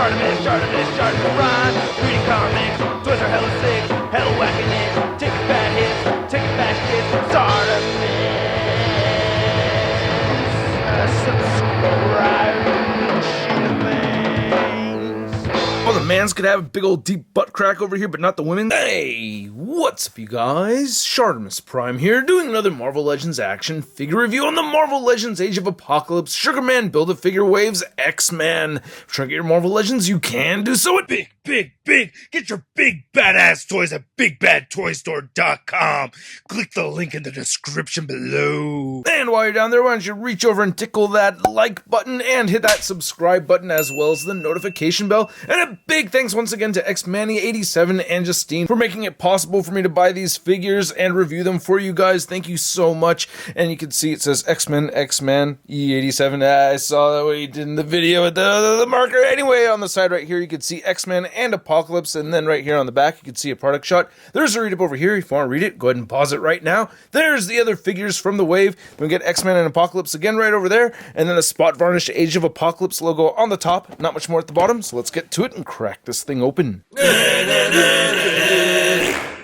ShartimusPrime. Reading comics, toys are hella sick, hella whacking it, taking bad hits, taking bad shit. Subscribe. Well, the man's gonna have a big old deep butt crack over here, but not the women. Hey, what's up, you guys? ShartimusPrime here, doing another Marvel Legends action figure review on the Marvel Legends Age of Apocalypse Sugarman Build-A-Figure Waves X-Men. If you're trying to get your Marvel Legends, you can do so at Big. Get your big badass toys at BigBadToyStore.com. Click the link in the description below. And while you're down there, why don't you reach over and tickle that like button and hit that subscribe button as well as the notification bell. And a big thanks once again to Xmanny87 and Justine for making it possible for me to buy these figures and review them for you guys. Thank you so much. And you can see it says X-Men E87. I saw that what you did in the video with the marker. Anyway, on the side right here, you can see X-Men and Apocalypse, and then right here on the back you can see a product shot. There's a read up over here. If you want to read it, go ahead and pause it right now. There's the other figures from the wave. We get X-Men and Apocalypse again right over there, and then a spot varnished Age of Apocalypse logo on the top, not much more at the bottom. So let's get to it and crack this thing open.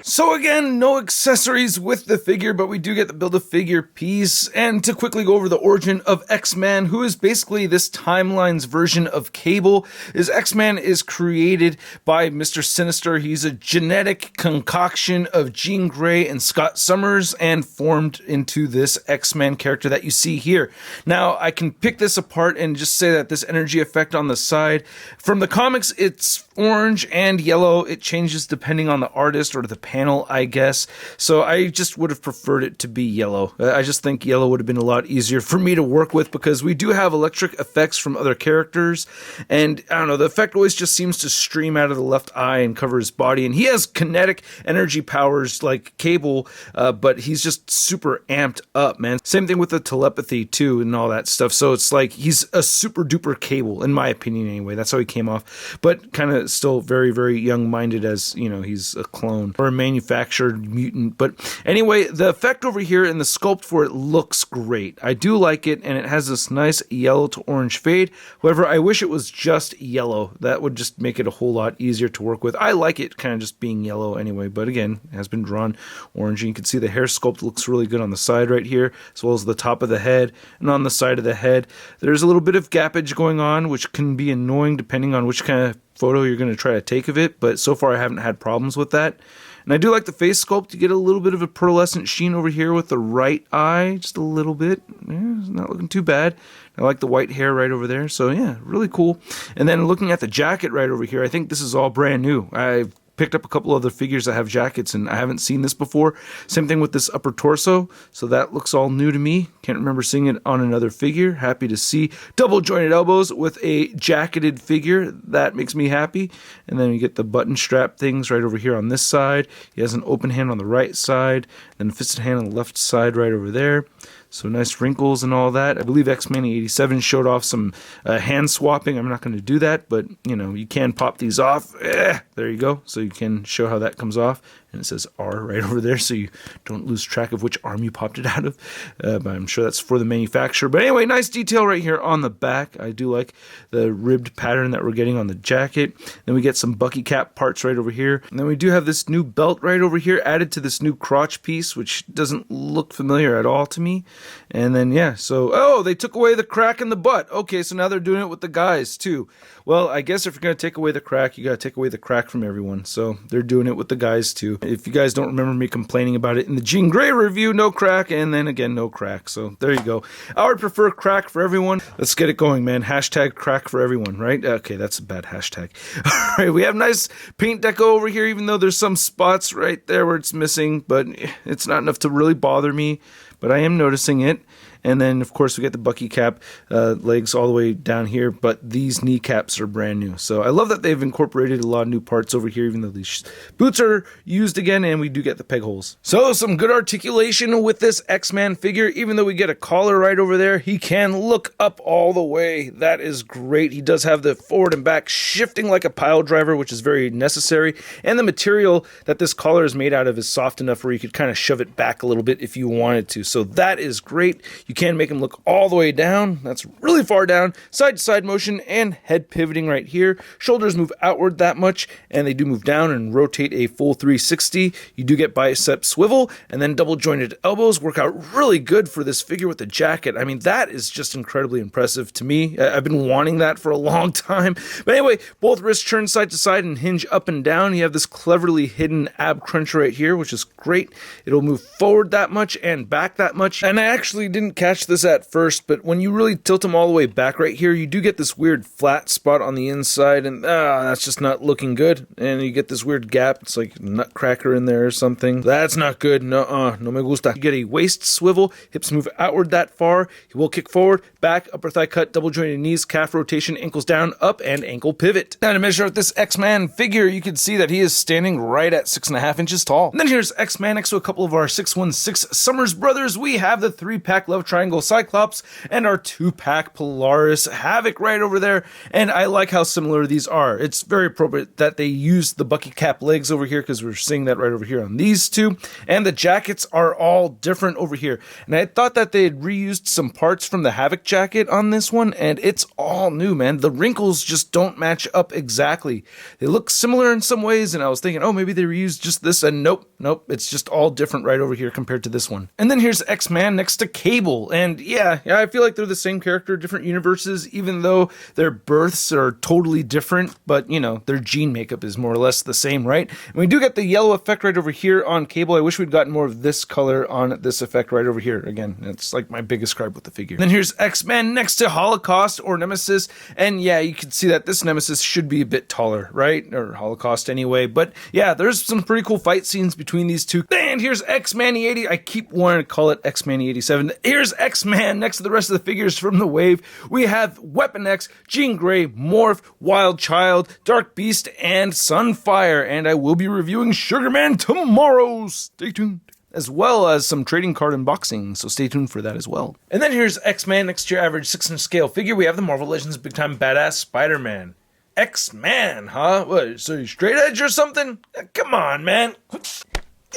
So again, no accessories with the figure, but we do get the Build-A-Figure piece. And to quickly go over the origin of X-Man, who is basically this timeline's version of Cable, is X-Man is created by Mr. Sinister. He's a genetic concoction of Jean Grey and Scott Summers and formed into this X-Man character that you see here. Now, I can pick this apart and just say that this energy effect on the side, from the comics, it's orange and yellow. It changes depending on the artist or the panel, I guess. So I just would have preferred it to be yellow. I just think yellow would have been a lot easier for me to work with because we do have electric effects from other characters. And I don't know, the effect always just seems to stream out of the left eye and cover his body. And he has kinetic energy powers like Cable, but he's just super amped up, man. Same thing with the telepathy too and all that stuff. So it's like he's a super duper Cable, in my opinion anyway. That's how he came off. But kind of still very, very young-minded as, you know, he's a clone or a manufactured mutant. But anyway, the effect over here and the sculpt for it looks great. I do like it, and it has this nice yellow to orange fade. However, I wish it was just yellow. That would just make it a whole lot easier to work with. I like it kind of just being yellow anyway, but again, it has been drawn orange. And you can see the hair sculpt looks really good on the side right here, as well as the top of the head. And on the side of the head, there's a little bit of gappage going on, which can be annoying depending on which kind of photo you're going to try to take of it, but so far I haven't had problems with that. And I do like the face sculpt. You get a little bit of a pearlescent sheen over here with the right eye, just a little bit. Yeah, it's not looking too bad. I like the white hair right over there, so yeah, really cool. And then looking at the jacket right over here, I think this is all brand new. I've picked up a couple other figures that have jackets and I haven't seen this before. Same thing with this upper torso, so that looks all new to me. Can't remember seeing it on another figure. Happy to see double jointed elbows with a jacketed figure. That makes me happy. And then you get the button strap things right over here on this side. He has an open hand on the right side, then a fisted hand on the left side right over there. So nice wrinkles and all that. I believe Xmanny87 showed off some hand swapping. I'm not going to do that, but you know, you can pop these off. There you go. So you can show how that comes off. And it says R right over there, so you don't lose track of which arm you popped it out of. But I'm sure that's for the manufacturer. But anyway, nice detail right here on the back. I do like the ribbed pattern that we're getting on the jacket. Then we get some bucky cap parts right over here. And then we do have this new belt right over here added to this new crotch piece, which doesn't look familiar at all to me. And then, yeah, so, oh, they took away the crack in the butt. Okay, so now they're doing it with the guys, too. Well, I guess if you're going to take away the crack, you got to take away the crack from everyone. So they're doing it with the guys, too. If you guys don't remember me complaining about it in the Jean Grey review, no crack, and then again, no crack. So there you go. I would prefer crack for everyone. Let's get it going, man. Hashtag crack for everyone, right? Okay, that's a bad hashtag. All right, we have nice paint deco over here, even though there's some spots right there where it's missing, but it's not enough to really bother me. But I am noticing it. And then, of course, we get the bucky cap legs all the way down here, but these kneecaps are brand new. So I love that they've incorporated a lot of new parts over here, even though these boots are used again, and we do get the peg holes. So some good articulation with this X-Man figure. Even though we get a collar right over there, he can look up all the way. That is great. He does have the forward and back shifting like a pile driver, which is very necessary. And the material that this collar is made out of is soft enough where you could kind of shove it back a little bit if you wanted to. So that is great. You can make him look all the way down. That's really far down. Side to side motion and head pivoting right here. Shoulders move outward that much, and they do move down and rotate a full 360. You do get bicep swivel, and then double jointed elbows work out really good for this figure with the jacket. I mean, that is just incredibly impressive to me. I've been wanting that for a long time. But anyway, both wrists turn side to side and hinge up and down. You have this cleverly hidden ab cruncher right here, which is great. It'll move forward that much and back that much. And I actually didn't catch this at first, but when you really tilt them all the way back right here, you do get this weird flat spot on the inside, and that's just not looking good. And you get this weird gap. It's like a nutcracker in there or something. That's not good. No me gusta. You get a waist swivel, hips move outward that far. He will kick forward, back, upper thigh cut, double jointed knees, calf rotation, ankles down, up, and ankle pivot. Now to measure out this X-Man figure, you can see that he is standing right at 6.5 inches tall. And then here's X-Man next to a couple of our 616 Summers brothers. We have the 3-pack Love Triangle Cyclops and our 2-pack Polaris Havoc right over there. And I like how similar these are. It's very appropriate that they use the bucky cap legs over here, because we're seeing that right over here on these two. And the jackets are all different over here. And I thought that they had reused some parts from the Havoc jacket on this one, and it's all new, man. The wrinkles just don't match up exactly. They look similar in some ways, and I was thinking, oh, maybe they reused just this, and nope, it's just all different right over here compared to this one. And then here's X-Man next to Cable, and yeah, I feel like they're the same character, different universes, even though their births are totally different, but, you know, their gene makeup is more or less the same, right? And we do get the yellow effect right over here on Cable. I wish we'd gotten more of this color on this effect right over here. Again, it's like my biggest gripe with the figure. Then here's X-Men next to Holocaust or Nemesis, and yeah, you can see that this Nemesis should be a bit taller, right? Or Holocaust anyway, but yeah, there's some pretty cool fight scenes between these two. And here's X-Man 80. I keep wanting to call it X-Man 87. Here's X-Man next to the rest of the figures from the wave. We have Weapon X, Jean Grey, Morph, Wild Child, Dark Beast, and Sunfire, and I will be reviewing Sugarman tomorrow. Stay tuned. As well as some trading card unboxing, so stay tuned for that as well. And then here's X-Man next to your average 6-inch scale figure. We have the Marvel Legends Big Time Badass Spider-Man. X-Man, huh? What, so you straight edge or something? Come on, man.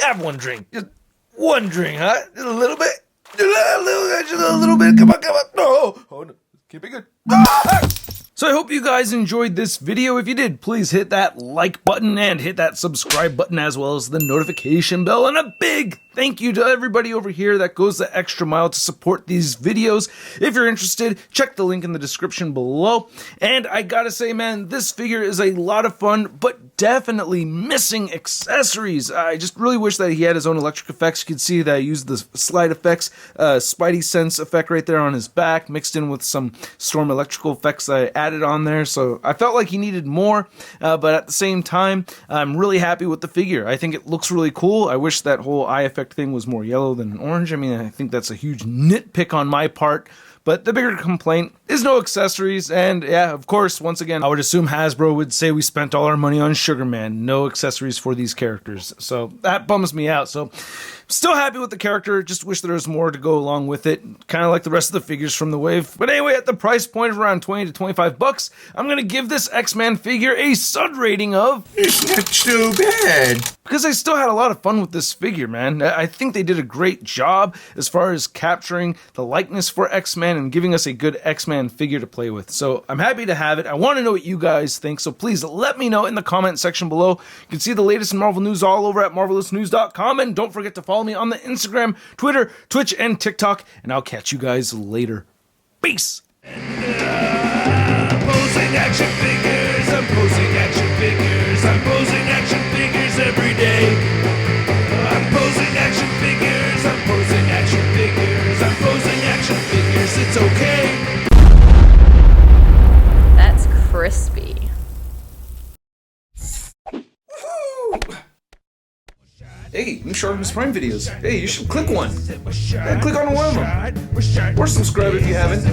Have one drink. Just one drink, huh? Just a little bit. Just a little bit. Come on. No. Keep it good. So I hope you guys enjoyed this video. If you did, please hit that like button and hit that subscribe button, as well as the notification bell. And a big thank you to everybody over here that goes the extra mile to support these videos. If you're interested, check the link in the description below. And I gotta say, man, this figure is a lot of fun, but definitely missing accessories. I just really wish that he had his own electric effects. You can see that I used the slide effects, Spidey sense effect right there on his back, mixed in with some Storm electrical effects that I added on there. So I felt like he needed more, but at the same time, I'm really happy with the figure. I think it looks really cool. I wish that whole eye effect thing was more yellow than orange. I mean, I think that's a huge nitpick on my part. But the bigger complaint is no accessories, and yeah, of course, once again, I would assume Hasbro would say we spent all our money on Sugarman. No accessories for these characters, so that bums me out. So, still happy with the character, just wish there was more to go along with it, kind of like the rest of the figures from the wave. But anyway, at the price point of around 20 to 25 bucks, I'm gonna give this X-Man figure a sud rating of... It's not too bad. Because I still had a lot of fun with this figure, man. I think they did a great job as far as capturing the likeness for X-Man and giving us a good X-Man figure to play with. So I'm happy to have it. I want to know what you guys think, so please let me know in the comment section below. You can see the latest in Marvel news all over at marvelousnews.com, and don't forget to follow me on the Instagram, Twitter, Twitch, and TikTok, and I'll catch you guys later. Peace! Posing action figures, I'm posing action figures, I'm posing action figures every day. I'm posing action figures, I'm posing action figures, I'm posing action figures, it's okay. That's crispy. Hey, new ShartimusPrime videos. Hey, you should click one. Yeah, click on one of them. Or subscribe if you haven't. Your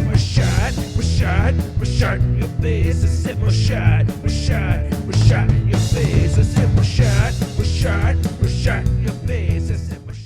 face is hit my shot. Your face is hit my shot. Your face.